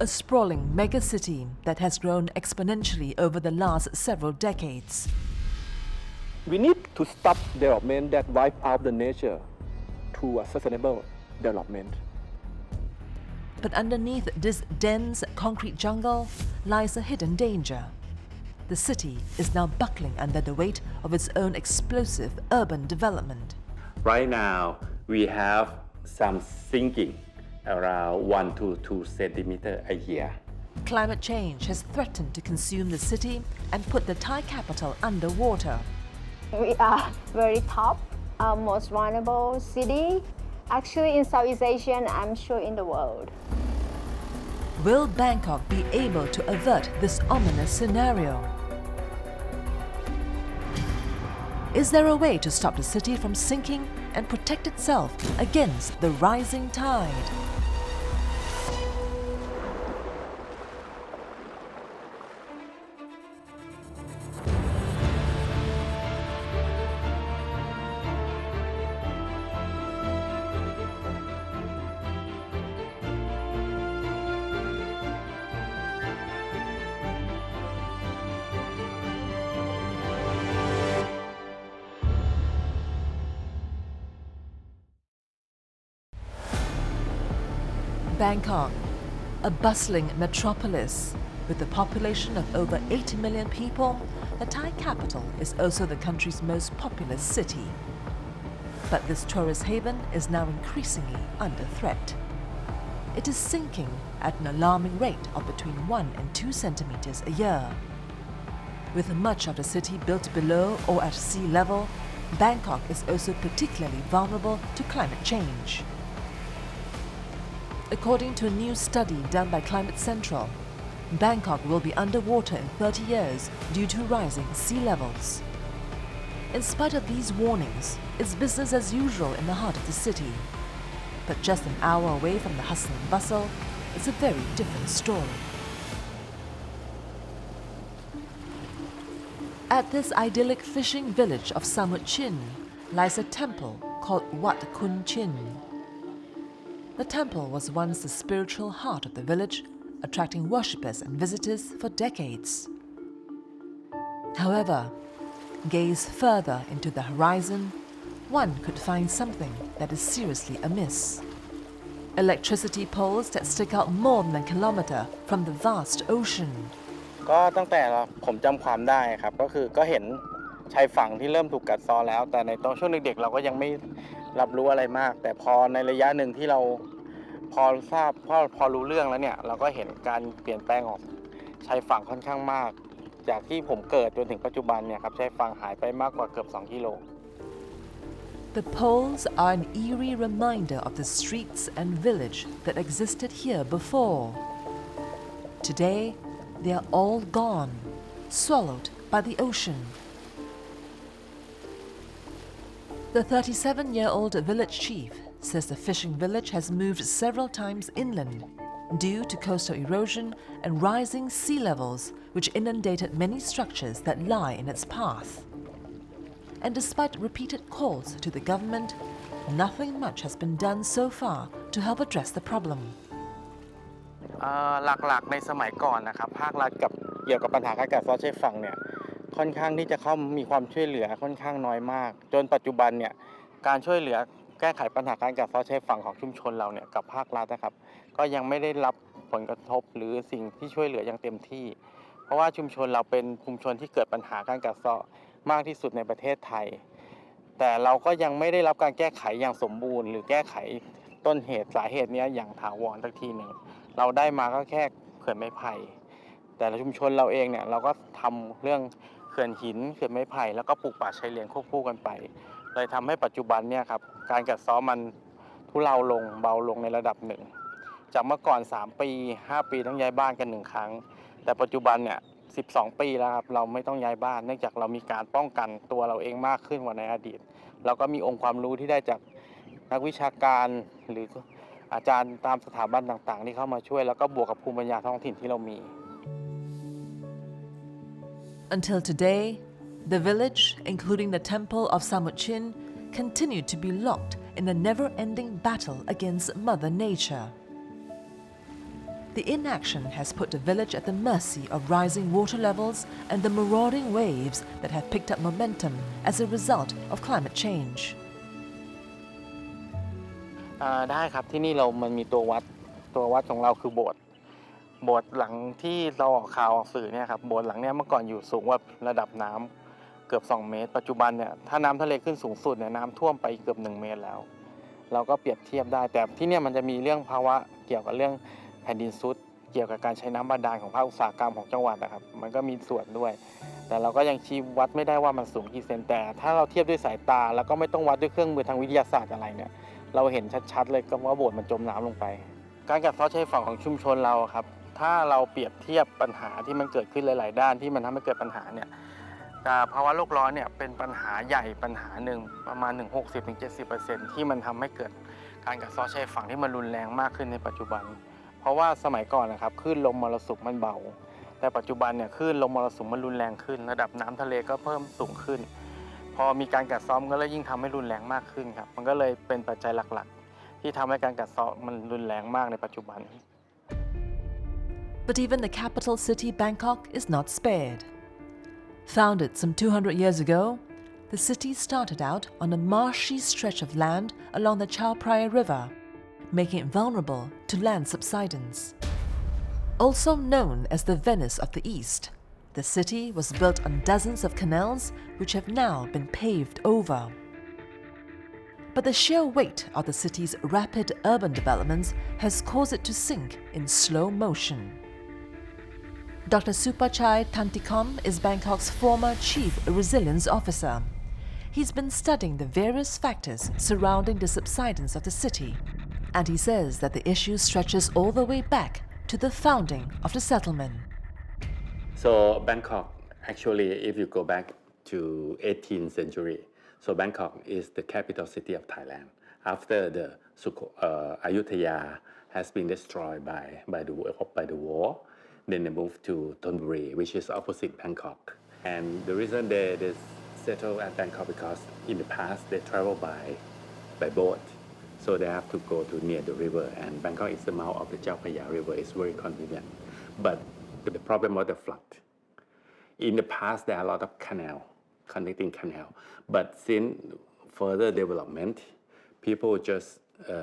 a sprawling megacity that has grown exponentially over the last several decades. We need to stop development that wipe out the nature to a sustainable development. But underneath this dense concrete jungle lies a hidden danger. The city is now buckling under the weight of its own explosive urban development. Right now, we have some sinking around 1 to 2 centimeters a year. Climate change has threatened to consume the city and put the Thai capital underwater. We are very top, most vulnerable city, actually in Southeast Asia and I'm sure in the world. Will Bangkok be able to avert this ominous scenario? Is there a way to stop the city from sinking and protect itself against the rising tide? Bangkok, a bustling metropolis with a population of over 8 million people, the Thai capital is also the country's most populous city. But this tourist haven is now increasingly under threat. It is sinking at an alarming rate of between 1 and 2 centimeters a year. With much of the city built below or at sea level, Bangkok is also particularly vulnerable to climate change. According to a new study done by Climate Central, Bangkok will be underwater in 30 years due to rising sea levels. In spite of these warnings, it's business as usual in the heart of the city. But just an hour away from the hustle and bustle, it's a very different story. At this idyllic fishing village of Samut Chin lies a temple called Wat Kun Chin. The temple was once the spiritual heart of the village, attracting worshippers and visitors for decades. However, gaze further into the horizon, one could find something that is seriously amiss. Electricity poles that stick out more than a kilometer from the vast ocean. ก็ตั้งแต่ผมจำความได้ครับก็เห็นชายฝั่งที่เริ่มถูกกัดเซาะแล้วแต่ในตอนช่วงเด็กๆเราก็ยังไม่รับรู้อะไรมากแต่พอในระยะหนึ่งที่เราพอทราบพอรู้เรื่องแล้วเนี่ยเราก็เห็นการเปลี่ยนแปลงของชายฝั่งค่อนข้างมากจากที่ผมเกิดจนถึงปัจจุบันเนี่ยครับชายฝั่งหายไปมากกว่าเกือบ2 กิโล The poles are an eerie reminder of the streets and village that existed here before. Today, they are all gone, swallowed by the ocean. The 37-year-old village chief says the fishing village has moved several times inland due to coastal erosion and rising sea levels which inundated many structures that lie in its path. And despite repeated calls to the government, nothing much has been done so far to help address the problem. หลักๆในสมัยก่อนนะครับภาครัฐเกี่ยวกับปัญหาการกัดเซาะชายฝั่งเนี่ยค่อนข้างที่จะมีความช่วยเหลือค่อนข้างน้อยมากจนปัจจุบันเนี่ยการช่วยเหลือแก้ไขปัญหาการกัดเซาะชายฝั่งของชุมชนเราเนี่ยกับภาครัฐนะครับก็ยังไม่ได้รับผลกระทบหรือสิ่งที่ช่วยเหลืออย่างเต็มที่เพราะว่าชุมชนเราเป็นชุมชนที่เกิดปัญหาการกัดเซาะมากที่สุดในประเทศไทยแต่เราก็ยังไม่ได้รับการแก้ไขอย่างสมบูรณ์หรือแก้ไขต้นเหตุสาเหตุนี้อย่างถาวรสักทีหนึ่งเราได้มาก็แค่เขื่อนไม้ไผ่แต่ละชุมชนเราเองเนี่ยเราก็ทำเรื่องเขื่อนหินเขื่อนไม้ไผ่แล้วก็ปลูกป่าชายเลนควบคู่กันไปเลยทำให้ปัจจุบันเนี่ยครับการกัดเซาะมันทุเลาลงเบาลงในระดับหนึ่งจากเมื่อก่อน3 ปี 5 ปีต้องย้ายบ้านกัน1 ครั้งแต่ปัจจุบันเนี่ย12 ปีแล้วครับเราไม่ต้องย้ายบ้านเนื่องจากเรามีการป้องกันตัวเราเองมากขึ้นกว่าในอดีตเราก็มีองค์ความรู้ที่ได้จากนักวิชาการหรืออาจารย์ตามสถาบันต่างๆที่เข้ามาช่วยแล้วก็บวกกับภูมิปัญญาท้องถิ่นที่เรามี Until today, the village, including the temple of Samut Chin, continued to be locked in a never-ending battle against Mother Nature. The inaction has put the village at the mercy of rising water levels and the marauding waves that have picked up momentum as a result of climate change. ได้ครับที่นี่มันมีตัววัดของเราคือโบสถ์หลังที่เราออกข่าวออกสื่อเนี่ยครับโบสถ์หลังเนี้ยเมื่อก่อนอยู่สูงกว่าระดับน้ำเกือบ2 เมตรปัจจุบันเนี่ยถ้าน้ำทะเลขึ้นสูงสุดเนี่ยน้ำท่วมไปเกือบ1 เมตรแล้วเราก็เปรียบเทียบได้แต่ที่เนี่ยมันจะมีเรื่องภาวะเกี่ยวกับเรื่องแผ่นดินทรุดเกี่ยวกับการใช้น้ำบาดาลของภาคอุตสาหกรรมของจังหวัดนะครับมันก็มีส่วนด้วยแต่เราก็ยังชี้วัดไม่ได้ว่ามันสูงกี่เซนแต่ถ้าเราเทียบด้วยสายตาแล้วก็ไม่ต้องวัดด้วยเครื่องมือทางวิทยาศาสตร์อะไรเนี่ยเราเห็นชัดๆเลยก็ว่าโบสถ์มันจมน้ำลงไปการกัดเซาะชายฝั่งของชุมชนเราครับถ้าเราเปรียบเทียบปัญหาที่มันเกิดขึ้นหลายๆด้านที่มันทำให้เกิดปัญหาเนี่ยภาวะโลกร้อนเนี่ยเป็นปัญหาใหญ่ปัญหาหนึ่งประมาณ 60-70% ที่มันทำให้เกิดการกัดเซาะชายฝั่งที่มันรุนแรงมากขึ้นในปัจจุบันเพราะว่าสมัยก่อนนะครับคลื่นลมมรสุมมันเบาแต่ปัจจุบันเนี่ยคลื่นลมมรสุมมันรุนแรงขึ้นระดับน้ำทะเลก็เพิ่มสูงขึ้นพอมีการกัดเซาะก็เลยยิ่งทำให้รุนแรงมากขึ้นครับมันก็เลยเป็นปัจจัยหลักๆที่ทำให้การกัดเซาะมันรุนแรงมากในปัจจุบัน But even the capital city Bangkok is not spared. Founded some 200 years ago, the city started out on a marshy stretch of land along the Chao Phraya River, making it vulnerable to land subsidence. Also known as the Venice of the East, the city was built on dozens of canals which have now been paved over. But the sheer weight of the city's rapid urban developments has caused it to sink in slow motion. Dr. Supachai Tantikom is Bangkok's former Chief Resilience Officer. He's been studying the various factors surrounding the subsidence of the city, and he says that the issue stretches all the way back to the founding of the settlement. So Bangkok, actually, if you go back to 18th century, so Bangkok is the capital city of Thailand. After the Ayutthaya has been destroyed by the war, then they moved to Thonburi, which is opposite Bangkok. And the reason they settled at Bangkok because in the past they traveled by boat, so they have to go to near the river. And Bangkok is the mouth of the Chao Phraya River. It's very convenient. But the problem was the flood. In the past, there are a lot of connecting canal. But since further development, people just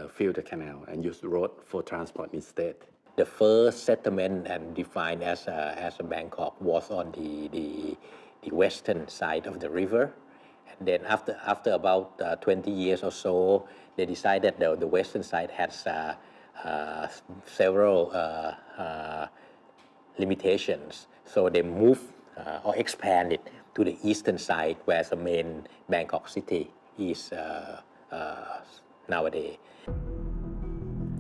fill the canal and use road for transport instead. The first settlement and defined as a Bangkok was on the western side of the river. And then after about 20 years or so, they decided that the western side has several limitations. So they moved or expanded to the eastern side, where the main Bangkok city is nowadays.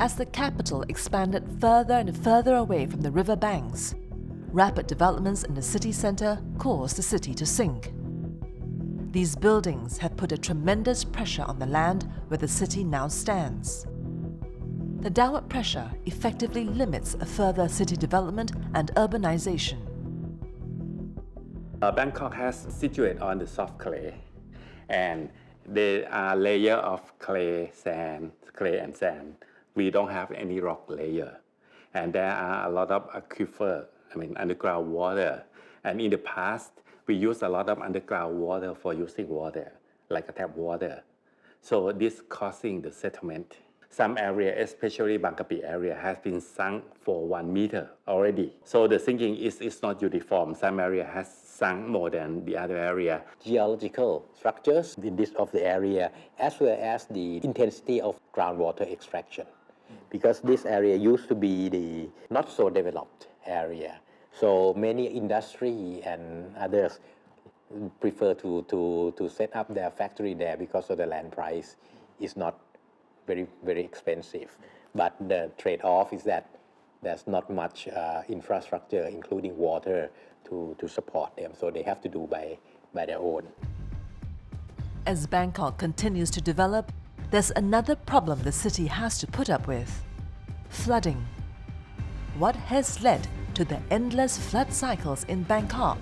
As the capital expanded further and further away from the river banks, rapid developments in the city center caused the city to sink. These buildings have put a tremendous pressure on the land where the city now stands. The downward pressure effectively limits a further city development and urbanization. Bangkok has situated on the soft clay, and there are layers of clay and sand. We don't have any rock layer, and there are a lot of aquifer, underground water. And in the past, we used a lot of underground water for using water, like a tap water. So this causing the settlement. Some area, especially Bangkapi area, has been sunk for 1 meter already. So the sinking is not uniform. Some area has sunk more than the other area. Geological structures in this of the area, as well as the intensity of groundwater extraction. Because this area used to be the not so developed area. So many industry and others prefer to set up their factory there because of the land price is not very, very expensive. But the trade-off is that there's not much infrastructure, including water, to support them. So they have to do by their own. As Bangkok continues to develop, there's another problem the city has to put up with: flooding. What has led to the endless flood cycles in Bangkok?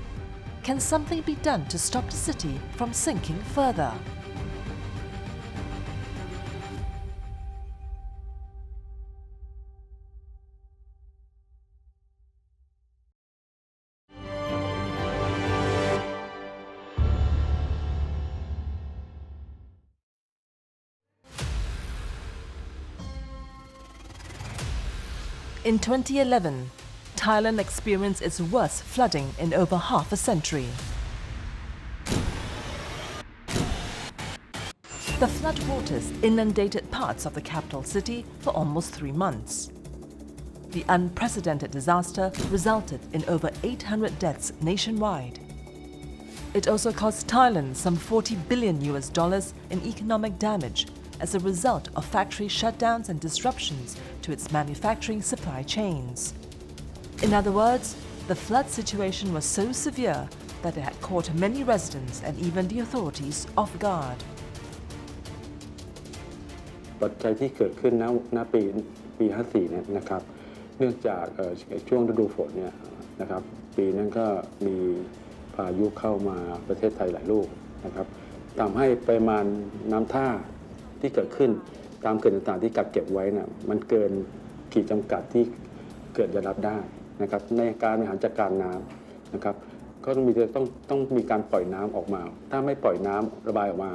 Can something be done to stop the city from sinking further? In 2011, Thailand experienced its worst flooding in over half a century. The floodwaters inundated parts of the capital city for almost 3 months. The unprecedented disaster resulted in over 800 deaths nationwide. It also cost Thailand some $40 billion in economic damage as a result of factory shutdowns and disruptions to its manufacturing supply chains. In other words, the flood situation was so severe that it had caught many residents and even the authorities off guard. ปัจจัยที่เกิดขึ้นณปี54เนี่ยนะครับเนื่องจากช่วงฤดูฝนเนี่ยนะครับปีนั้นก็มีพายุเข้ามาประเทศไทยหลายลูกนะครับทำให้ปริมาณน้ำท่าที่เกิดขึ้นตามเขื่อนต่างๆที่กักเก็บไว้น่ะมันเกินขีดจำกัดที่เขื่อนจะรับได้นะครับในการบริหารจัดการน้ำนะครับก็ต้องมีการปล่อยน้ำออกมาถ้าไม่ปล่อยน้ำระบายออกมา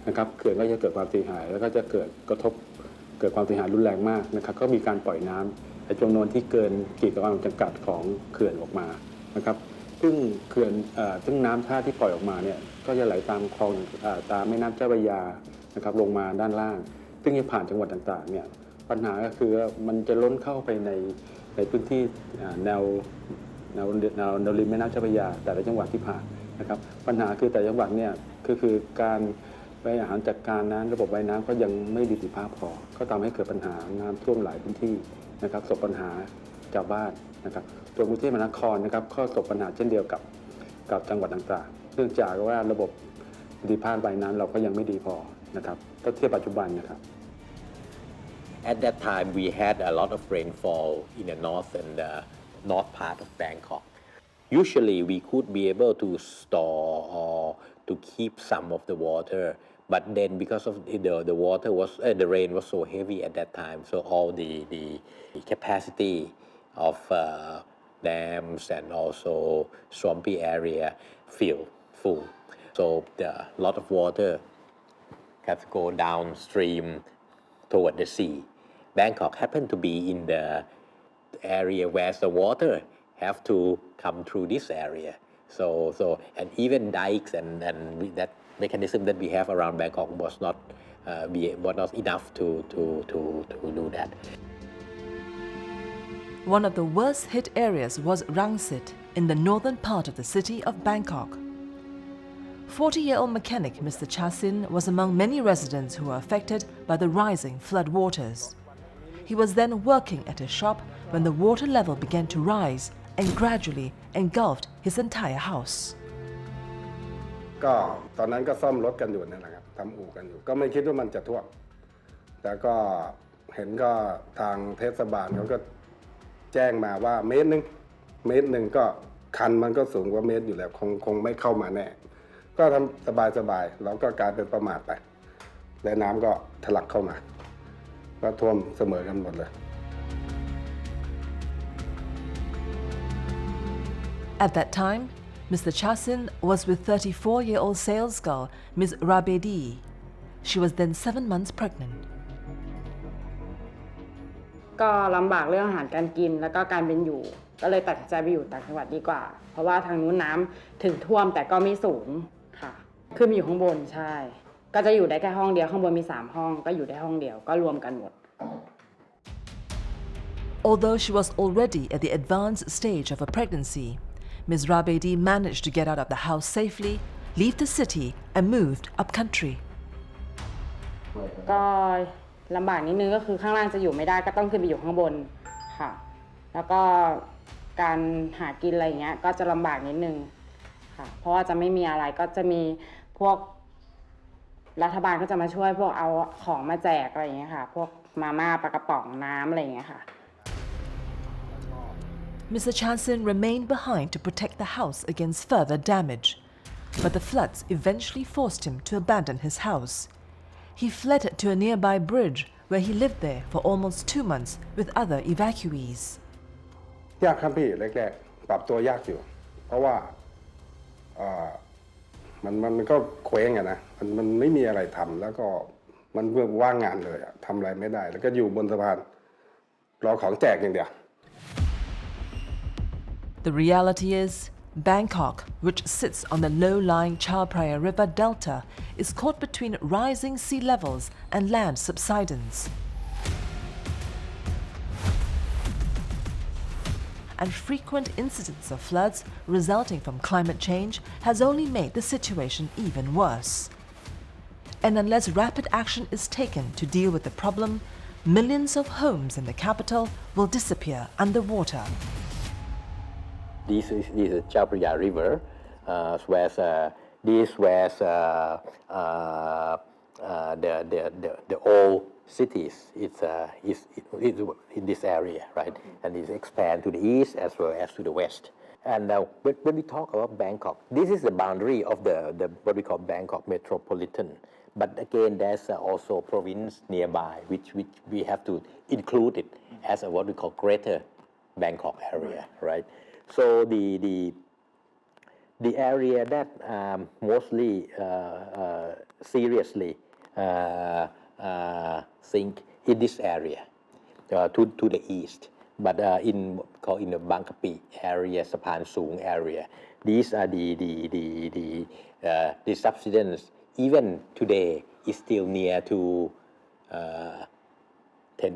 นะครับเขื่อนก็จะเกิดความเสียหายแล้วก็จะเกิดกระทบเกิดความเสียหายรุนแรงมากนะครับก็มีการปล่อยน้ำในจำนวนที่เกินขีดความจำกัดของเขื่อนออกมานะครับซึ่งน้ำท่าที่ปล่อยออกมาเนี่ยก็จะไหลตามคลองตามแม่น้ำเจ้าพระยานะครับลงมาด้านล่างซึ่งจะผ่านจังหวัดต่างๆเนี่ยปัญหาก็คือมันจะล้นเข้าไปในพื้นที่แนวริมแม่น้ำเจ้าพระยาแต่ละจังหวัดที่ผ่านนะครับปัญหาคือแต่จังหวัดเนี่ยคือการบริหารจัดการน้ำระบบระบายน้ำก็ยังไม่มีประสิทธิภาพพอก็ทำให้เกิดปัญหาน้ำท่วมหลายพื้นที่นะครับประสบปัญหาชาวบ้านนะครับตัวกรุงเทพมหานครนะครับก็ประสบปัญหาเช่นเดียวกับจังหวัดต่างๆเนื่องจากว่าระบบประสิทธิภาพระบายน้ำเราก็ยังไม่ดีพอนะครับถ้าเทียบปัจจุบันนะครับ At that time, we had a lot of rainfall in the north and north part of Bangkok. Usually, we could be able to store or to keep some of the water, but then because of the water was the rain was so heavy at that time, so all the capacity of dams and also swampy area full. So a lot of water have to go downstream toward the sea. Bangkok happened to be in the area where the water have to come through this area. So and even dikes and that mechanism that we have around Bangkok was not enough to do that. One of the worst hit areas was Rangsit in the northern part of the city of Bangkok. 40-year-old mechanic Mr. Chasin was among many residents who were affected by the rising flood waters. He was then working at his shop when the water level began to rise and gradually engulfed his entire house. ก็ตอนนั้นก็ซ่อมรถกันอยู่นั่นแหละครับทำอู่กันอยู่ก็ไม่คิดว่ามันจะท่วมแต่ก็เห็นก็ทางเทศบาลเขาก็แจ้งมาว่าเมตรหนึ่งก็คันมันก็สูงกว่าเมตรอยู่แล้วคงไม่เข้ามาแน่ก็ทำสบายๆแล้วก็กลายเป็นประมาทไปและน้ำก็ทะลักเข้ามาก็ท่วมเสมอกันหมดเลย At that time, Mr. Chasin was with 34-year-old sales girl Ms. Rabedi. She was then 7 months pregnant. ก็ลำบากเรื่องอาหารการกินแล้วก็การเป็นอยู่ก็เลยตัดสินใจไปอยู่ต่างจังหวัดดีกว่าเพราะว่าทางนู้นน้ำถึงท่วมแต่ก็ไม่สูงค่ะขึ้นมาอยู่ข้างบนใช่ก็จะอยู่ได้แค่ห้องเดียวข้างบนมี3ห้องก็อยู่ได้ห้องเดียวก็รวมกันหมด Although she was already at the advanced stage of her pregnancy, Ms. Rabedi managed to get out of the house safely, leave the city and moved up country. ก็ลำบากนิดนึงก็คือข้างล่างจะอยู่ไม่ได้ก็ต้องขึ้นไปอยู่ข้างบนค่ะแล้วก็การหากินอะไรอย่างเงี้ยก็จะลำบากนิดนึงค่ะเพราะว่าจะไม่มีอะไรก็จะมีพวกรัฐบาลก็จะมาช่วยพวกเอาของมาแจกอะไรอย่างเงี้ยค่ะพวกมาม่าปลากระป๋องน้ำอะไรอย่างเงี้ยค่ะ Mr. Chanson remained behind to protect the house against further damage, but the floods eventually forced him to abandon his house. He fled to a nearby bridge where he lived there for almost 2 months with other evacuees. ยากครับพี่แรกๆปรับตัวยากอยู่เพราะว่ามันก็เคว้งอะนะมันไม่มีอะไรทำแล้วก็มันว่างงานเลยอะทำอะไรไม่ได้แล้วก็อยู่บนสะพานรอของแจกอย่างเดียว The reality is, Bangkok, which sits on the low-lying Chao Phraya River delta, is caught between rising sea levels and land subsidence. And frequent incidents of floods resulting from climate change has only made the situation even worse. And unless rapid action is taken to deal with the problem, millions of homes in the capital will disappear underwater. This is Chao Phraya River, this was the old cities. It's in this area, right? And it's expand to the east as well as to the west. And when we talk about Bangkok, this is the boundary of the what we call Bangkok metropolitan. But again, there's also province nearby, which we have to include it as what we call Greater Bangkok area, right? So the area that mostly seriously sink in this area to the east, but in the Bangkapi area, Sapan Sung area, these are the subsidence. Even today is still near to 10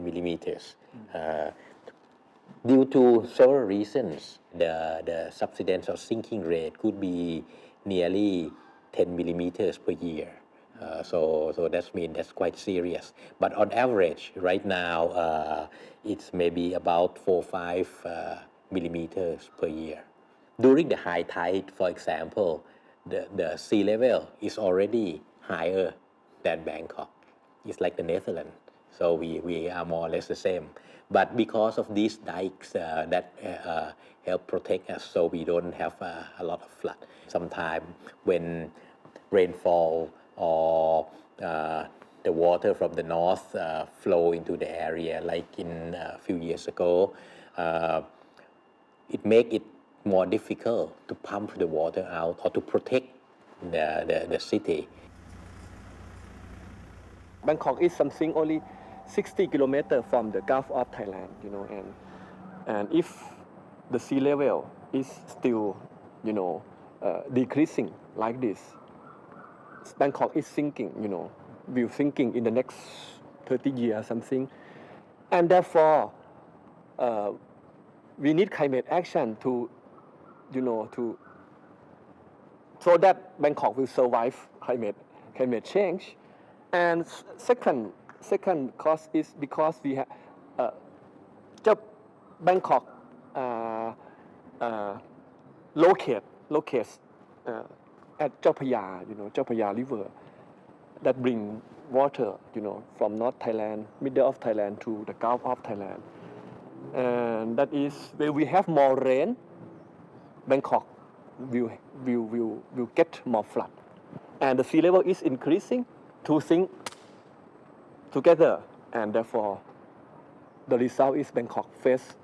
millimeters. Due to several reasons, the subsidence or sinking rate could be nearly 10 millimeters per year. So that means that's quite serious. But on average, right now, it's maybe about 4 or 5 millimeters per year. During the high tide, for example, the sea level is already higher than Bangkok. It's like the Netherlands. So we are more or less the same. But because of these dikes that help protect us, so we don't have a lot of flood. Sometimes when rainfall or the water from the north flow into the area, like in a few years ago, it makes it more difficult to pump the water out or to protect the city. Bangkok is something only 60 kilometers from the Gulf of Thailand, and if the sea level is still, decreasing like this, Bangkok is sinking, will sinking in the next 30 years something, and therefore we need climate action to so that Bangkok will survive climate change. And second cause is because we have Bangkok locates at Chao Phraya, Chao Phraya River, that bring water, from North Thailand, middle of Thailand to the Gulf of Thailand, and that is where we have more rain. Bangkok will get more flood, and the sea level is increasing to sink together, and therefore the result is Bangkok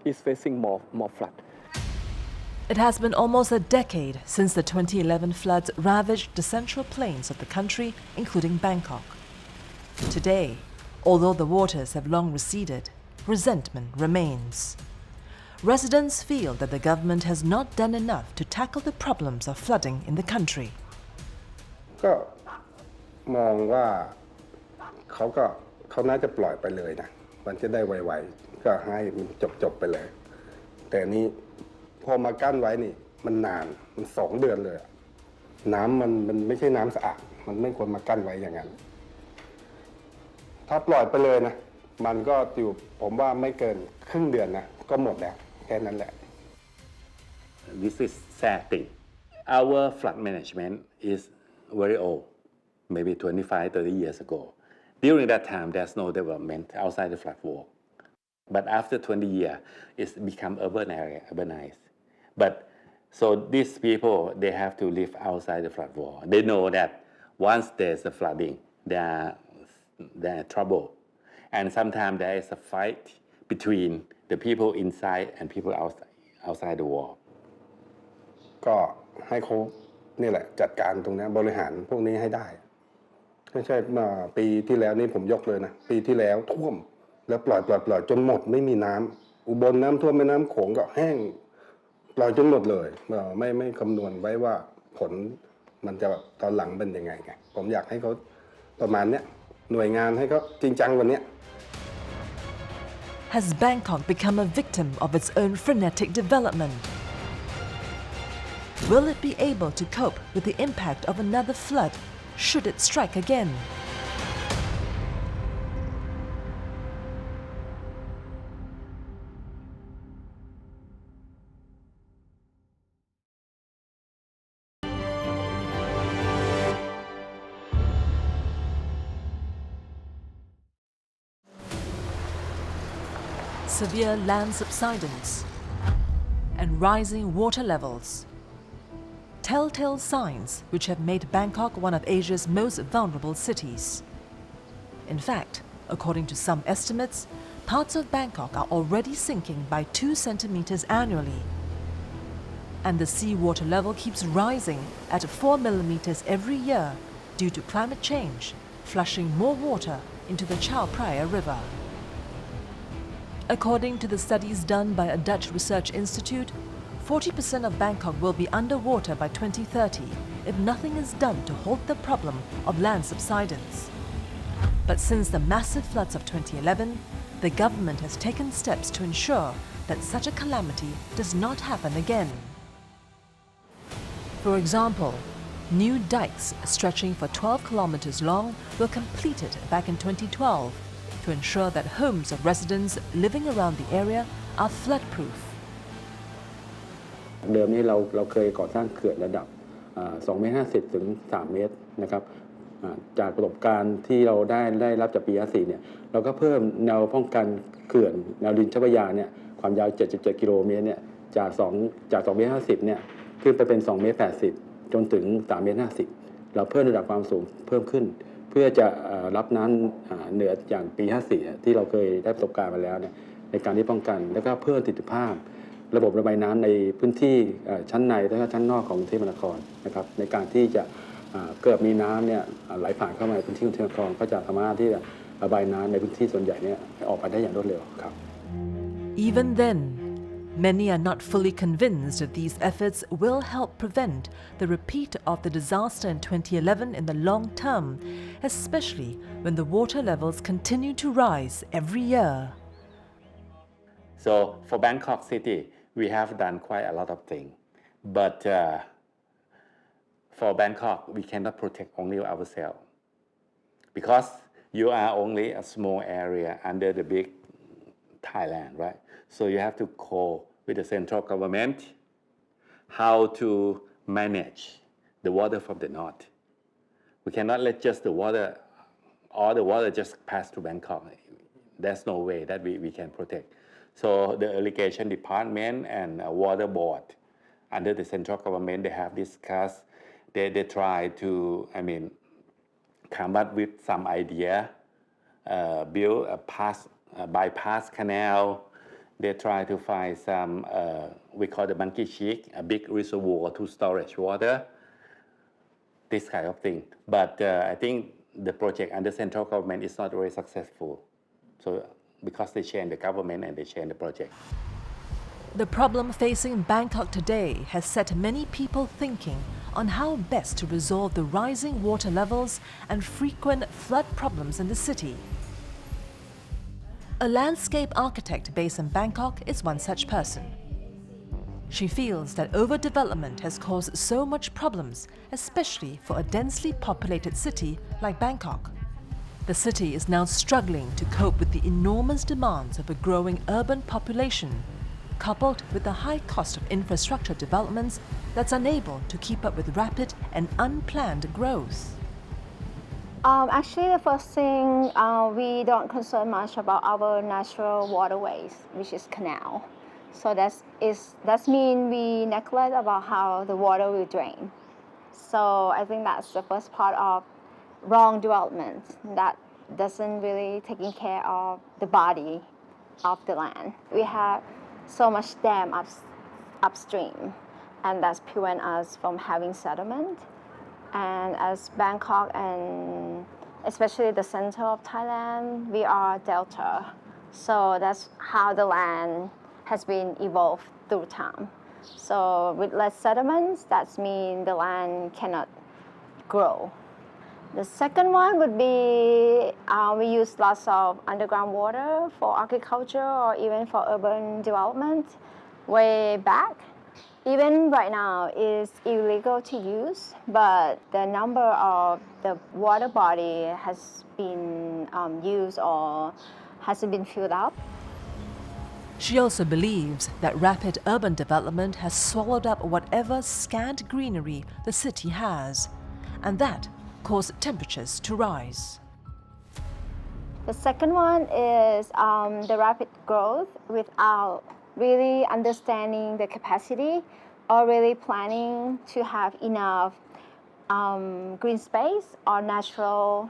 is facing more flood. It has been almost a decade since the 2011 floods ravaged the central plains of the country, including Bangkok. Today, although the waters have long receded, resentment remains. Residents feel that the government has not done enough to tackle the problems of flooding in the country. ก็มองว่าเขาน่าจะปล่อยไปเลยนะมันจะได้ไวๆก็ให้มันจบไปเลยแต่นี้พอมากั้นไว้นี่มันนานมัน2 เดือนเลยน้ำมันไม่ใช่น้ำสะอาดมันไม่ควรมากั้นไว้อย่างนั้นถ้าปล่อยไปเลยนะมันก็อยู่ผมว่าไม่เกินครึ่งเดือนนะก็หมดแล้วแค่นั้นแหละ This is sad thing. Our flood management is very old, maybe 25-30 years ago. During that time, there's no development outside the flood wall. But after 20 years, it's become urbanized. But so these people, they have to live outside the flood wall. They know that once there's a flooding, they're in trouble. And sometimes there is a fight between the people inside and people outside the wall. ก็ให้เขานี่แหละจัดการตรงนี้บริหารพวกนี้ให้ได้ไม่ใช่ปีที่แล้วนี่ผมยกเลยนะปีที่แล้วท่วมแล้วปล่อยจนหมดไม่มีน้ำอุบลน้ำท่วมแม่น้ำโขงก็แห้ง ปล่อยจนหมดเลยไม่คำนวณไว้ว่าผลมันจะตอนหลังเป็นยังไงไงผมอยากให้เขาประมาณเนี้ยหน่วยงานให้เขาจริงจังกว่านี้ Has Bangkok become a victim of its own frenetic development? Will it be able to cope with the impact of another flood should it strike again? Severe land subsidence and rising water levels. Telltale signs which have made Bangkok one of Asia's most vulnerable cities. In fact, according to some estimates, parts of Bangkok are already sinking by 2 centimeters annually. And the seawater level keeps rising at 4 millimeters every year due to climate change, flushing more water into the Chao Phraya River. According to the studies done by a Dutch research institute, 40% of Bangkok will be underwater by 2030 if nothing is done to halt the problem of land subsidence. But since the massive floods of 2011, the government has taken steps to ensure that such a calamity does not happen again. For example, new dikes stretching for 12 kilometers long were completed back in 2012 to ensure that homes of residents living around the area are flood-proof. เดิมนี้เราเคยก่อสร้างเขื่อนระดับ2 เมตร 50 ถึง 3 เมตรนะครับจากประสบการณ์ที่เราได้รับจากปี54เนี่ยเราก็เพิ่มแนวป้องกันเขื่อนแนวดินเจ้าพระยาเนี่ยความยาว 77 กิโลเมตรเนี่ยจาก2 เมตร 50 เนี่ยขึ้นไปเป็น 2 เมตร 80 จนถึง 3 เมตร 50 เราเพิ่มระดับความสูงเพิ่มขึ้นเพื่อจะรับน้ำเหนืออย่างปี54ที่เราเคยได้ประสบการณ์มาแล้วเนี่ยในการที่ป้องกันแล้วก็เพิ่มประสิทธิภาพระบบระบายน้ำในพื้นที่ชั้นในและก็ชั้นนอกของกรุงเทพมหานครนะครับในการที่จะเกิดมีน้ำเนี่ยไหลผ่านเข้ามาในพื้นที่กรุงเทพมหานครก็จะสามารถที่จะระบายน้ำในพื้นที่ส่วนใหญ่เนี่ยออกไปได้อย่างรวดเร็วครับ Even then, many are not fully convinced that these efforts will help prevent the repeat of the disaster in 2011 in the long term, especially when the water levels continue to rise every year. So for Bangkok City, we have done quite a lot of things, but for Bangkok, we cannot protect only ourselves because you are only a small area under the big Thailand, right? So you have to co with the central government how to manage the water from the north. We cannot let just all the water just pass to Bangkok. There's no way that we can protect. So the irrigation department and water board under the central government, they have discussed, they try to, come up with some idea, build a bypass canal. They try to find some, we call the monkey cheek, a big reservoir to storage water, this kind of thing. But I think the project under central government is not very successful. So because they change the government and they change the project. The problem facing Bangkok today has set many people thinking on how best to resolve the rising water levels and frequent flood problems in the city. A landscape architect based in Bangkok is one such person. She feels that overdevelopment has caused so much problems, especially for a densely populated city like Bangkok. The city is now struggling to cope with the enormous demands of a growing urban population, coupled with the high cost of infrastructure developments that's unable to keep up with rapid and unplanned growth. Actually, the first thing, we don't concern much about our natural waterways, which is canal. So that means we neglect about how the water will drain. So I think that's the first part of wrong development that doesn't really taking care of the body of the land. We have so much dam upstream, and that's prevent us from having settlement. And as Bangkok and especially the center of Thailand, we are delta. So that's how the land has been evolved through time. So with less sediments, that means the land cannot grow. The second one would be we use lots of underground water for agriculture or even for urban development way back. Even right now it's illegal to use, but the number of the water body has been used or hasn't been filled up. She also believes that rapid urban development has swallowed up whatever scant greenery the city has, and that caused temperatures to rise. The second one is the rapid growth without really understanding the capacity or really planning to have enough green space or natural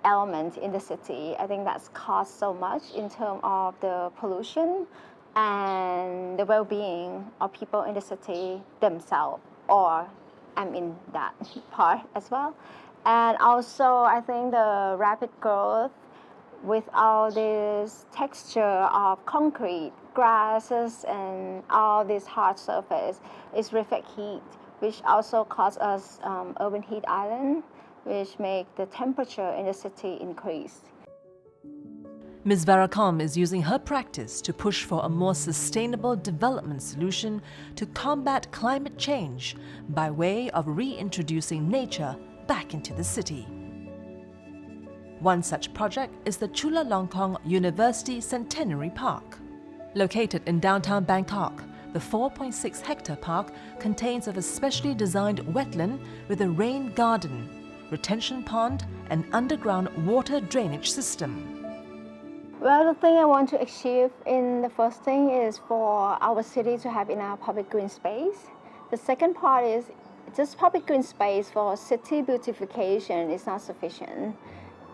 element in the city. I think that's caused so much in terms of the pollution and the well-being of people in the city themselves, or I'm in that part as well. And also I think the rapid growth with all this texture of concrete, grasses, and all this hard surface is reflect heat, which also cause us urban heat island, which make the temperature in the city increase. Ms. Varacom is using her practice to push for a more sustainable development solution to combat climate change by way of reintroducing nature back into the city. One such project is the Chulalongkorn University Centenary Park. Located in downtown Bangkok, the 4.6-hectare park contains a specially designed wetland with a rain garden, retention pond, and underground water drainage system. Well, the thing I want to achieve in the first thing is for our city to have enough public green space. The second part is just public green space for city beautification is not sufficient.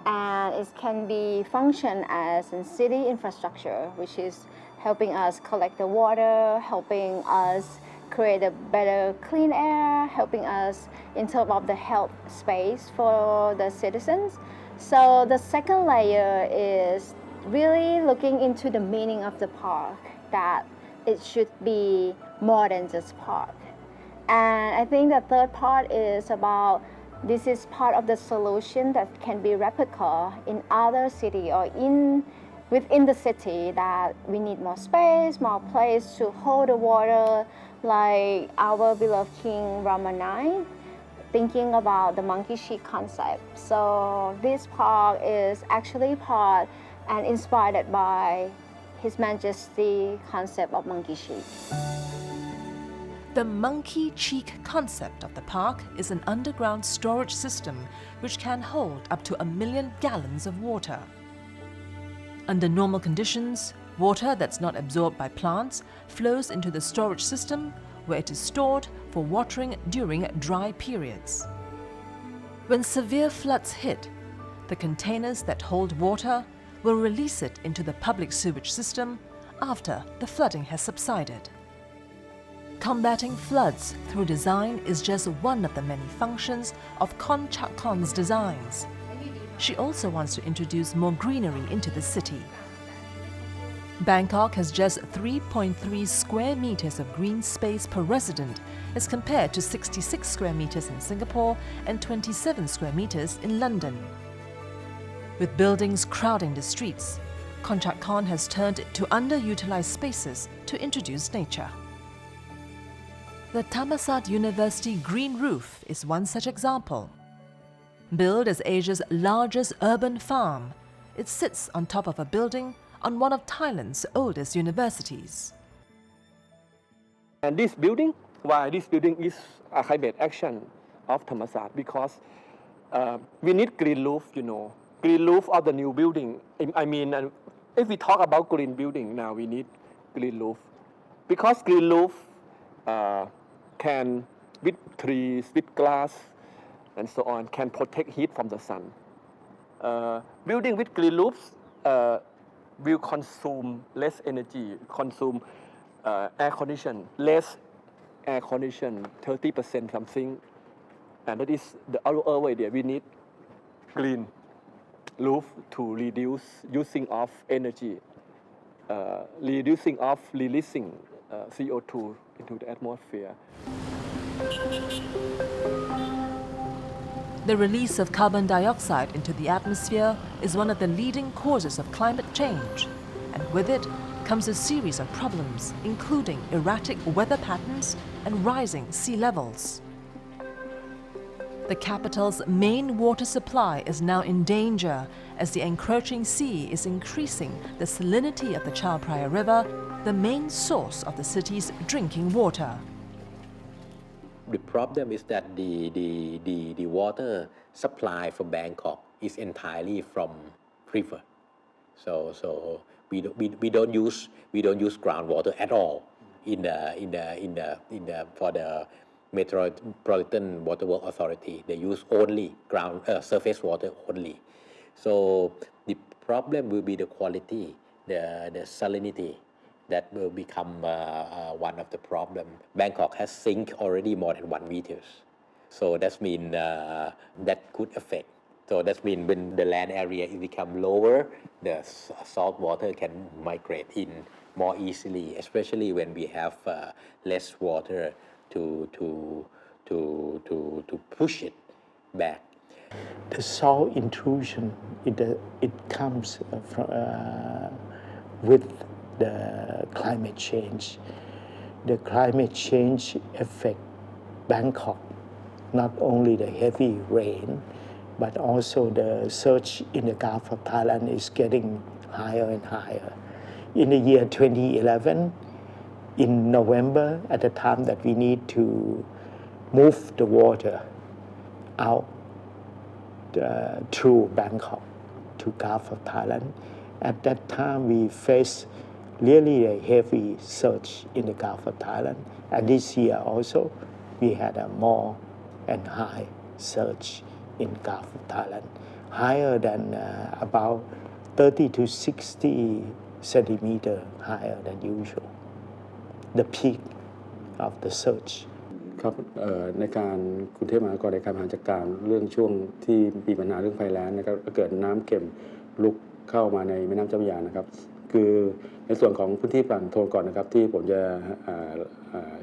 And it can be function as a city infrastructure, which is helping us collect the water, helping us create a better clean air, helping us in terms of the health space for the citizens. So the second layer is really looking into the meaning of the park, that it should be more than just park. And I think the third part is about this is part of the solution that can be replicated in other city or within the city, that we need more space, more place to hold the water, like our beloved King Rama IX, thinking about the monkey sheep concept. So this park is actually part and inspired by His Majesty concept of monkey sheep. The monkey cheek concept of the park is an underground storage system which can hold up to 1 million gallons of water. Under normal conditions, water that's not absorbed by plants flows into the storage system where it is stored for watering during dry periods. When severe floods hit, the containers that hold water will release it into the public sewage system after the flooding has subsided. Combating floods through design is just one of the many functions of Konchakon's designs. She also wants to introduce more greenery into the city. Bangkok has just 3.3 square meters of green space per resident as compared to 66 square meters in Singapore and 27 square meters in London. With buildings crowding the streets, Konchakan has turned to underutilized spaces to introduce nature. The Thammasat University Green Roof is one such example. Billed as Asia's largest urban farm, it sits on top of a building on one of Thailand's oldest universities. And this building, why this building is a climate action of Thammasat, because we need green roof, green roof of the new building. I mean, if we talk about green building now, we need green roof, because green roof can, with trees, with glass, and so on, can protect heat from the sun. Building with green roofs will consume less energy, consume air condition, less air condition, 30% something. And that is the other idea. We need green roof to reduce using of energy, reducing of releasing CO2 into into the atmosphere. The release of carbon dioxide into the atmosphere is one of the leading causes of climate change, and with it comes a series of problems, including erratic weather patterns and rising sea levels. The capital's main water supply is now in danger as the encroaching sea is increasing the salinity of the Chao Phraya River, the main source of the city's drinking water. The problem is that the water supply for Bangkok is entirely from river. So we don't use groundwater at all for the Metropolitan Water Works Authority. They use only surface water only. So the problem will be the quality, the salinity. That will become one of the problem. Bangkok has sink already more than 1 meters. So that means that could affect. So that means when the land area become lower, the salt water can migrate in more easily, especially when we have less water to push it back. The salt intrusion, it comes with the climate change. The climate change affect Bangkok, not only the heavy rain, but also the surge in the Gulf of Thailand is getting higher and higher. In the year 2011, in November, at the time that we need to move the water out through Bangkok to Gulf of Thailand, at that time we faced really a heavy surge in the Gulf of Thailand. And this year also, we had a more and high surge in Gulf of Thailand, higher than about 30 to 60 centimeter higher than usual, the peak of the surge. ครับในการกรุงเทพมหานครในการบริหารจัดการเรื่องช่วงที่มีปัญหาเรื่องภัยแล้งนะครับเกิดน้ำเค็มลุกเข้ามาในแม่น้ำเจ้าพระยานะครับคือในส่วนของพื้นที่ฝั่งทนก่อนนะครับที่ผมจะ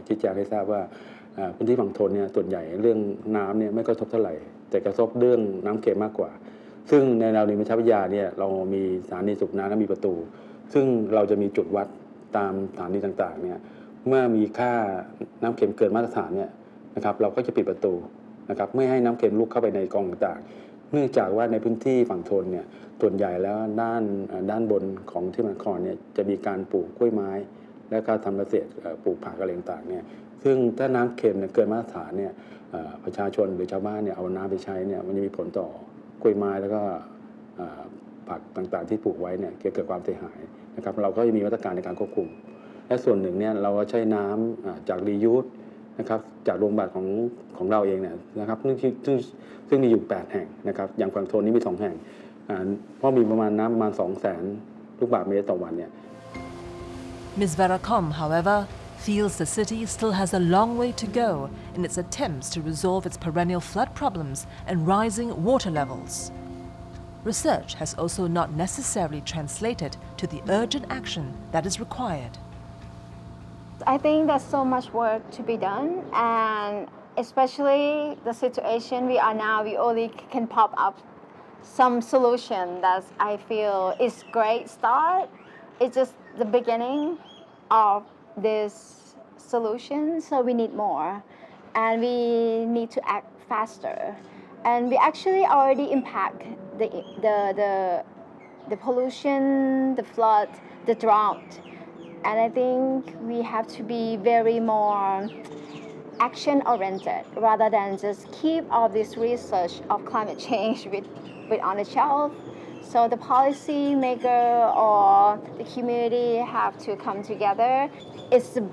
ชี้แจงให้ทราบว่าพื้นที่ฝั่งทนเนี่ยส่วนใหญ่เรื่องน้ำเนี่ยไม่กระทบเท่าไหร่แต่กระทบเรื่องน้ำเค็มมากกว่าซึ่งในแนวริมแม่น้ำเจ้าพระยาเนี่ยเรามีสถานีสูบน้ำและมีประตูซึ่งเราจะมีจุดวัดตามสถานีต่างๆเนี่ยเมื่อมีค่าน้ำเค็มเกินมาตรฐานเนี่ยนะครับเราก็จะปิดประตูนะครับไม่ให้น้ำเค็มลุกเข้าไปในกองต่างๆเนื่องจากว่าในพื้นที่ฝั่งทนเนี่ยส่วนใหญ่แล้วด้านบนของที่มันครเนี่ยจะมีการปลูกกล้วยไม้และก็ทำเกษตรปลูกผักอะไรต่างๆเนี่ยซึ่งถ้าน้ำเค็มเกินมาตรฐานเนี่ยประชาชนหรือชาวบ้านเนี่ยเอาน้ำไปใช้เนี่ยมันจะมีผลต่อกล้วยไม้แล้วก็ผักต่างๆที่ปลูกไว้เนี่ยเกิดความเสียหายนะครับเราก็จะมีมาตรการในการควบคุมและส่วนหนึ่งเนี่ยเราก็ใช้น้ำจากรียูสนะครับจากโรงพยาบาลของเราเองเนี่ยนะครับซึ่งมีอยู่8แห่งนะครับอย่างฝั่งทนนี้มี2แห่งเพราะมีประมาณน้ำประมาณ 200,000 ลูกบาศก์เมตรต่อวันเนี่ย Ms. Verakom, however, feels the city still has a long way to go in its attempts to resolve its perennial flood problems and rising water levels. Research has also not necessarily translated to the urgent action that is required. I think there's so much work to be done, and especially the situation we are now, we only can pop up some solution that I feel is great start. It's just the beginning of this solution, so we need more, and we need to act faster. And we actually already impact the pollution, the flood, the drought. And I think we have to be very more action-oriented rather than just keep all this research of climate change with on the shelf. So the policy maker or the community have to come together. It's a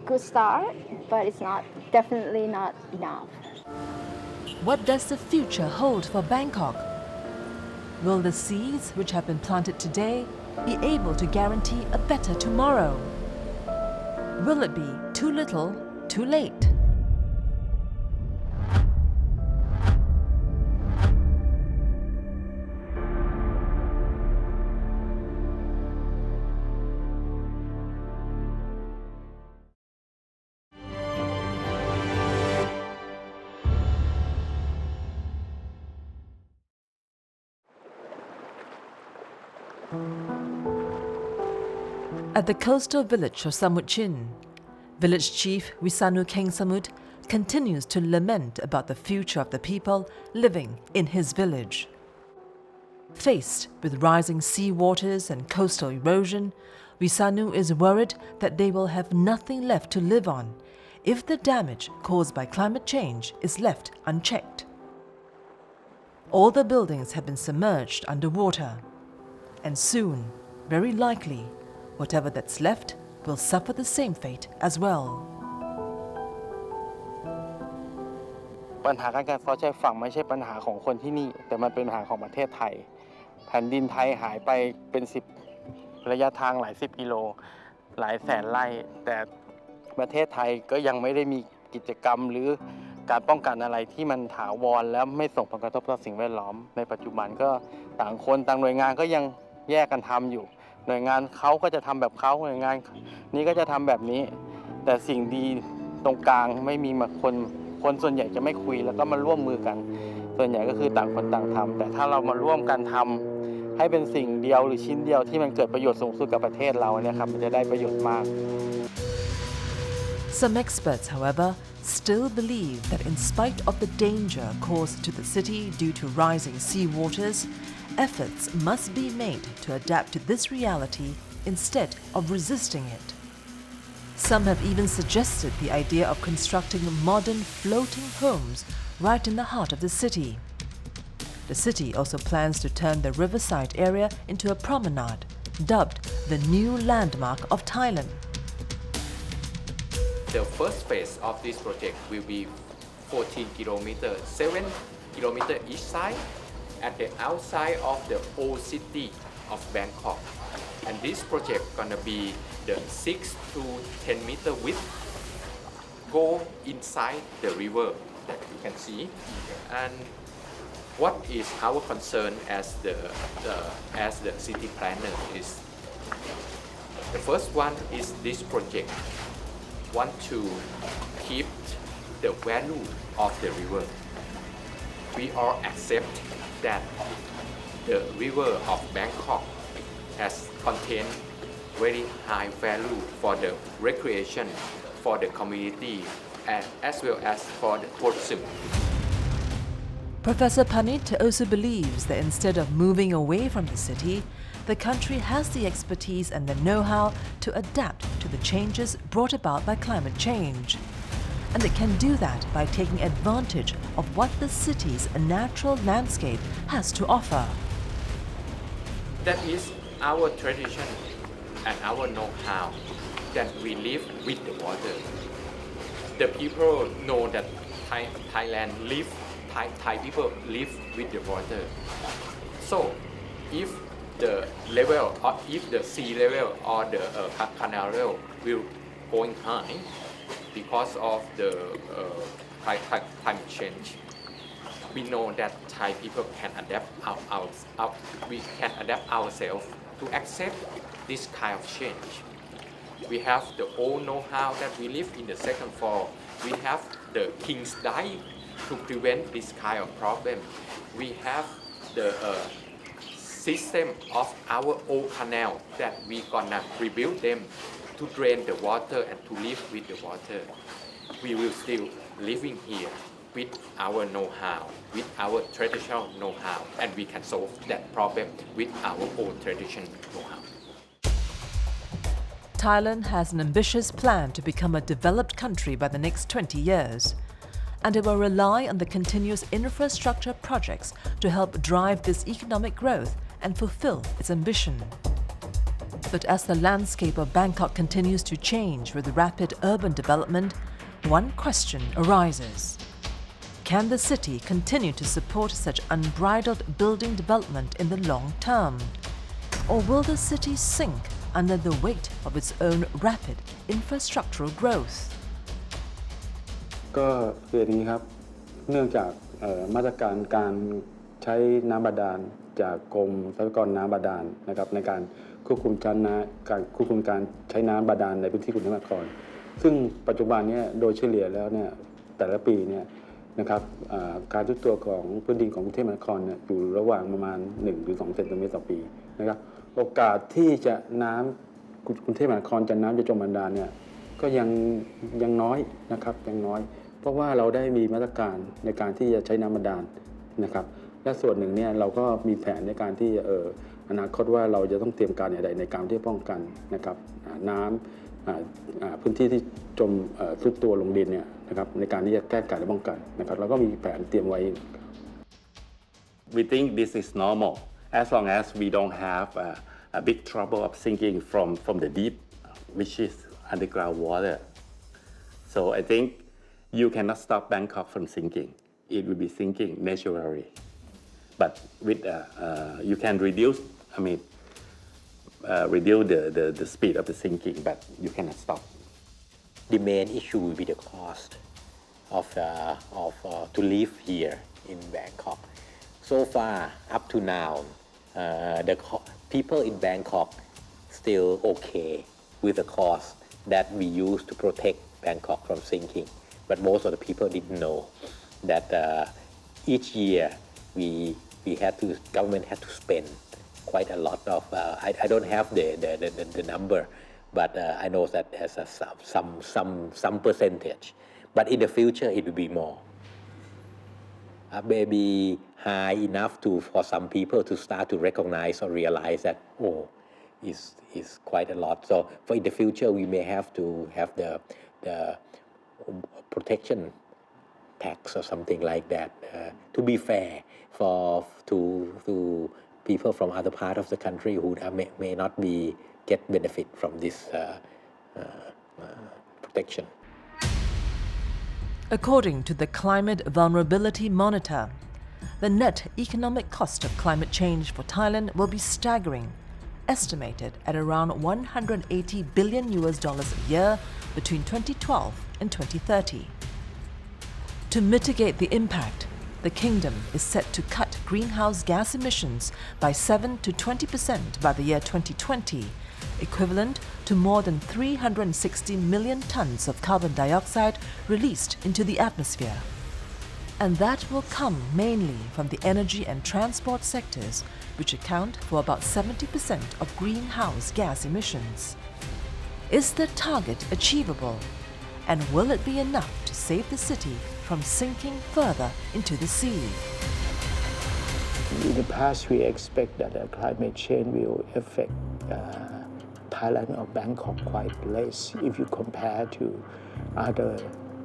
good start, but it's definitely not enough. What does the future hold for Bangkok? Will the seeds which have been planted today be able to guarantee a better tomorrow? Will it be too little, too late? At the coastal village of Samut-Chin, village chief Wisanu Kengsamut continues to lament about the future of the people living in his village. Faced with rising sea waters and coastal erosion, Wisanu is worried that they will have nothing left to live on if the damage caused by climate change is left unchecked. All the buildings have been submerged underwater, and soon, very likely, whatever that's left will suffer the same fate as well. ปัญหาการกัดเซาะชายฝั่งไม่ใช่ปัญหาของคนที่นี่แต่มันเป็นปัญหาของประเทศไทยแผ่นดินไทยหายไปเป็น10ระยะทางหลาย10กิโลหลายแสนไร่แต่ประเทศไทยก็ยังไม่ได้มีกิจกรรมหรือการป้องกันอะไรที่มันถาวรและไม่ส่งผลกระทบต่อสิ่งแวดล้อมในปัจจุบันก็ต่างคนต่างหน่วยงานก็ยังแยกกันทำอยู่หน่วยงานเขาก็จะทำแบบเขาหน่วยงานนี้ก็จะทำแบบนี้แต่สิ่งดีตรงกลางไม่มีมาคนส่วนใหญ่จะไม่คุยแล้วก็มาร่วมมือกันส่วนใหญ่ก็คือต่างคนต่างทำแต่ถ้าเรามาร่วมกันทำให้เป็นสิ่งเดียวหรือชิ้นเดียวที่มันเกิดประโยชน์สูงสุดกับประเทศเราเนี่ยครับมันจะได้ประโยชน์มาก Some experts, however, still believe that in spite of the danger caused to the city due to rising sea waters, efforts must be made to adapt to this reality instead of resisting it. Some have even suggested the idea of constructing modern floating homes right in the heart of the city. The city also plans to turn the riverside area into a promenade, dubbed the new landmark of Thailand. The first phase of this project will be 14 kilometers, 7 kilometers each side at the outside of the old city of Bangkok. And this project gonna be the 6 to 10 meter width, go inside the river that you can see. And what is our concern as the city planner is the first one is this project want to keep the value of the river. We all accept that the river of Bangkok has contained very high value for the recreation, for the community, and as well as for the tourism. Professor Panit also believes that instead of moving away from the city, the country has the expertise and the know-how to adapt to the changes brought about by climate change. And it can do that by taking advantage of what the city's natural landscape has to offer. That is our tradition and our know-how that we live with the water. The people know that Thai people live with the water. So if the level or if the sea level or the canal level will going high because of the climate change, we know that Thai people can adapt we can adapt ourselves to accept this kind of change. We have the old know-how that we live in the second floor. We have the king's dive to prevent this kind of problem. We have the system of our old canal that we gonna rebuild them to drain the water and to live with the water. We will still living here with our know-how, with our traditional know-how, and we can solve that problem with our own traditional know-how. Thailand has an ambitious plan to become a developed country by the next 20 years, and it will rely on the continuous infrastructure projects to help drive this economic growth and fulfill its ambition. But as the landscape of Bangkok continues to change with rapid urban development, one question arises. Can the city continue to support such unbridled building development in the long term? Or will the city sink under the weight of its own rapid infrastructural growth? ก็คืออย่างนี้ครับเนื่องจากมาตรการการใช้น้ำบาดาลจากกรมทรัพยากรน้ำบาดาลนะครับในการควบคุมการใช้น้ำบาดาลในพื้นที่กรุงเทพมหานครซึ่งปัจจุบันนี้โดยเฉลี่ยแล้วเนี่ยแต่ละปีเนี่ยนะครับการทุบตัวของพื้นดินของกรุงเทพมหานครเนี่ยอยู่ระหว่างประมาณ1 ถึง 2 เซนติเมตรต่อปีนะครับโอกาสที่จะน้ำ กรุงเทพมหานครจะน้ำจะจมบาดาลเนี่ยก็ยังน้อยนะครับยังน้อย เพราะว่าเราได้มีมาตรการในการที่จะใช้น้ำบาดาลนะครับและส่วนหนึ่งเนี่ยเราก็มีแผนในการที่อนาคตว่าเราจะต้องเตรียมการอย่างไรในการที่ป้องกันนะครับน้ำพื้นที่ที่จมทรุดตัวลงดินเนี่ยนะครับในการที่จะแก้ไขและป้องกันนะครับเราก็มีแผนเตรียมไว้ We think this is normal as long as we don't have a big trouble of sinking from the deep, which is underground water. So I think you cannot stop Bangkok from sinking. It will be sinking naturally. But with you can reduce, reduce the speed of the sinking, but you cannot stop. The main issue will be the cost of to live here in Bangkok. So far, up to now, people in Bangkok still okay with the cost that we use to protect Bangkok from sinking. But most of the people didn't know that each year government had to spend quite a lot of. I don't have the number, but I know that there's some percentage. But in the future, it will be more. Maybe high enough for some people to start to recognize or realize that is quite a lot. So for in the future, we may have to have the protection tax or something like that to be fair to people from other part of the country who may not get benefit from this protection. According to the Climate Vulnerability Monitor, the net economic cost of climate change for Thailand will be staggering, estimated at around $180 billion a year between 2012 and 2030. To mitigate the impact, the kingdom is set to cut greenhouse gas emissions by 7 to 20% by the year 2020, equivalent to more than 360 million tons of carbon dioxide released into the atmosphere. And that will come mainly from the energy and transport sectors, which account for about 70% of greenhouse gas emissions. Is the target achievable? And will it be enough to save the city from sinking further into the sea? In the past, we expect that climate change will affect Thailand or Bangkok quite less if you compare to other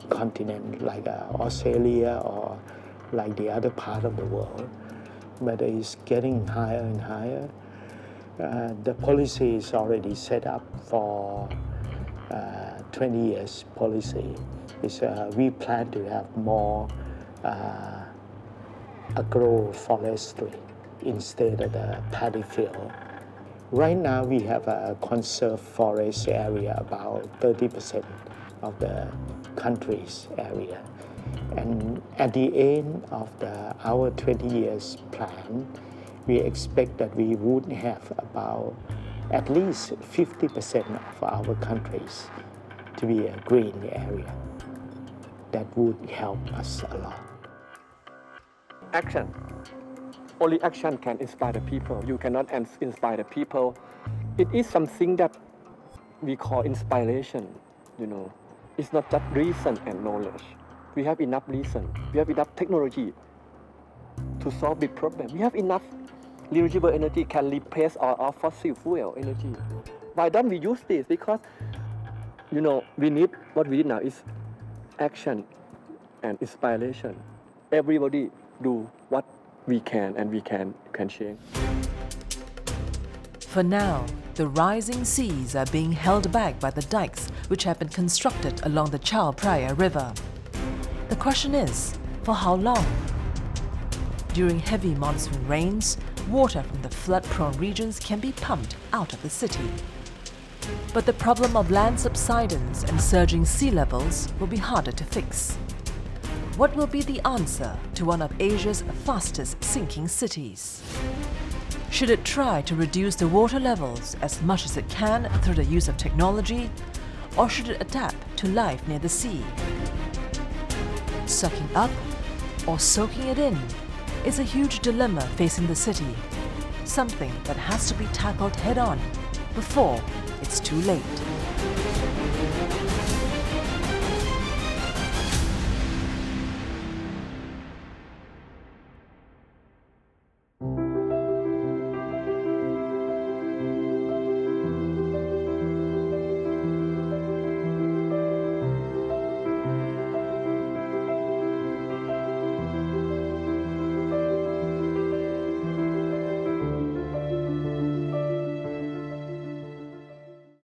continents like Australia or like the other part of the world. But it's getting higher and higher. The policy is already set up for 20 years policy. We plan to have more agroforestry instead of the paddy field. Right now, we have a conserved forest area, about 30% of the country's area. And at the end of our 20 years plan, we expect that we would have about at least 50% of our countries to be a green area. That would help us a lot. Action. Only action can inspire the people. You cannot inspire the people. It is something that we call inspiration, It's not just reason and knowledge. We have enough reason. We have enough technology to solve big problems. We have enough renewable energy can replace our fossil fuel energy. Why don't we use this? Because, we need, what we need now is action and inspiration. Everybody do what we can and we can change. For now, the rising seas are being held back by the dikes which have been constructed along the Chao Phraya River. The question is, for how long? During heavy monsoon rains, water from the flood-prone regions can be pumped out of the city. But the problem of land subsidence and surging sea levels will be harder to fix. What will be the answer to one of Asia's fastest sinking cities? Should it try to reduce the water levels as much as it can through the use of technology, or should it adapt to life near the sea? Sucking up or soaking it in is a huge dilemma facing the city, something that has to be tackled head-on before it's too late.